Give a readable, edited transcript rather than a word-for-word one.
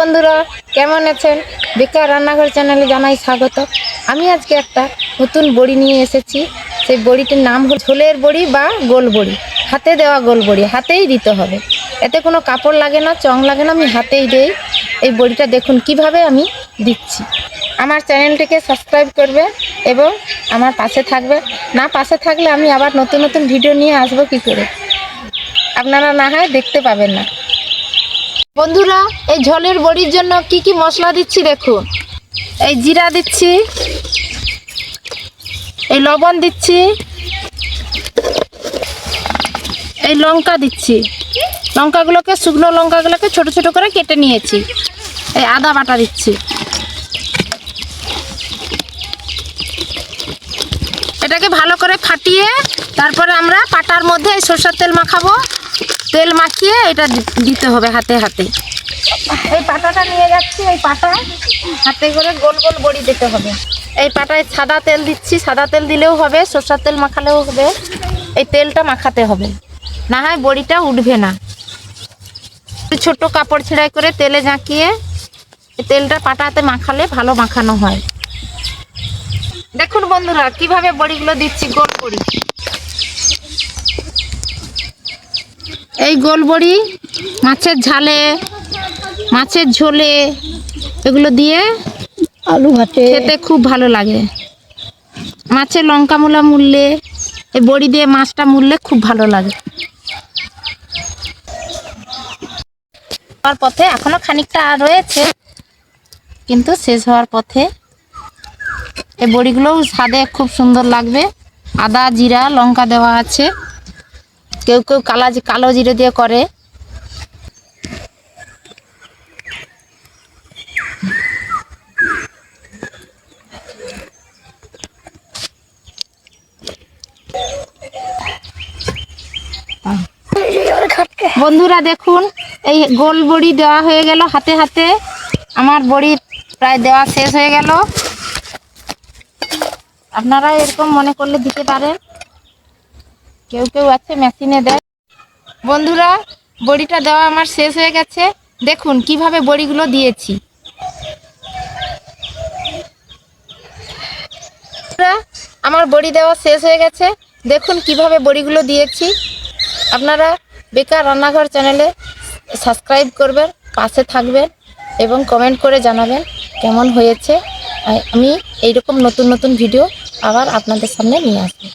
বন্ধুরা, কেমন আছেন? বেকার রান্নাঘর চ্যানেলে জানাই স্বাগত। আমি আজকে একটা নতুন বড়ি নিয়ে এসেছি। সেই বড়িটির নাম হল ঝোলের বড়ি বা গোল বড়ি। হাতে দেওয়া গোল বড়ি, হাতেই দিতে হবে। এতে কোনো কাপড় লাগে না, চং লাগে না, আমি হাতেই দিই। এই বড়িটা দেখুন কিভাবে আমি দিচ্ছি। আমার চ্যানেলটিকে সাবস্ক্রাইব করবে এবং আমার পাশে থাকবে। না পাশে থাকলে আমি আবার নতুন নতুন ভিডিও নিয়ে আসবো কি করে, আপনারা না হয় দেখতে পাবেন না। বন্ধুরা, এই ঝোলের বড়ির জন্য কি কি মশলা দিচ্ছি দেখুন। এই জিরা দিচ্ছি, এই লবণ দিচ্ছি, এই লঙ্কা দিচ্ছি। লঙ্কাগুলোকে, শুকনো লঙ্কাগুলোকে ছোট ছোট করে কেটে নিয়েছি। এই আদা বাটা দিচ্ছি। এটাকে ভালো করে ফাটিয়ে তারপরে আমরা পাটার মধ্যে এই সরষের তেল মাখাবো। তেল মাখিয়ে এটা দিতে হবে হাতে হাতে। এই পাটাটা নিয়ে যাচ্ছি, এই পাটা হাতে করে গোল গোল বড়ি দিতে হবে। এই পাটায় সাদা তেল দিচ্ছি, সাদা তেল দিলেও হবে, সরষের তেল মাখালেও হবে। এই তেলটা মাখাতে হবে, না হয় বড়িটা উঠবে না। ছোট কাপড় ছেঁড়াই করে তেলে ঝাঁকিয়ে এই তেলটা পাটাতে মাখালে ভালো মাখানো হয়। দেখুন বন্ধুরা কিভাবে বড়িগুলো দিচ্ছি, গোল বড়ি। এই গোল বড়ি মাছের ঝালে, মাছের ঝোলে এগুলো দিয়ে আলু ভাতে খেতে খুব ভালো লাগে। মাছের লঙ্কা মূলা মুড়লে, এই বড়ি দিয়ে মাছটা মুড়লে খুব ভালো লাগে। হওয়ার পথে এখনো খানিকটা রয়েছে, কিন্তু শেষ হওয়ার পথে। এই বড়িগুলোও স্বাদে খুব সুন্দর লাগবে। আদা জিরা লঙ্কা দেওয়া আছে, কেউ কেউ কালো জিরে দিয়ে করে। বন্ধুরা দেখুন, এই গোল বড়ি দেওয়া হয়ে গেল হাতে হাতে। আমার বড়ি প্রায় দেওয়া শেষ হয়ে গেল। আপনারা এরকম মনে করলে দিতে পারেন, কেউ কেউ আছে মেশিনে দেয়। বন্ধুরা, বড়িটা দেওয়া আমার শেষ হয়ে গেছে। দেখুন কিভাবে বড়িগুলো দিয়েছি। আমার বড়ি দেওয়া শেষ হয়ে গেছে, দেখুন কিভাবে বড়িগুলো দিয়েছি। আপনারা বেকার রান্নাঘর চ্যানেলে সাবস্ক্রাইব করবেন, পাশে থাকবেন এবং কমেন্ট করে জানাবেন কেমন হয়েছে। আমি এইরকম নতুন নতুন ভিডিও আবার আপনাদের সামনে নিয়ে আসবো।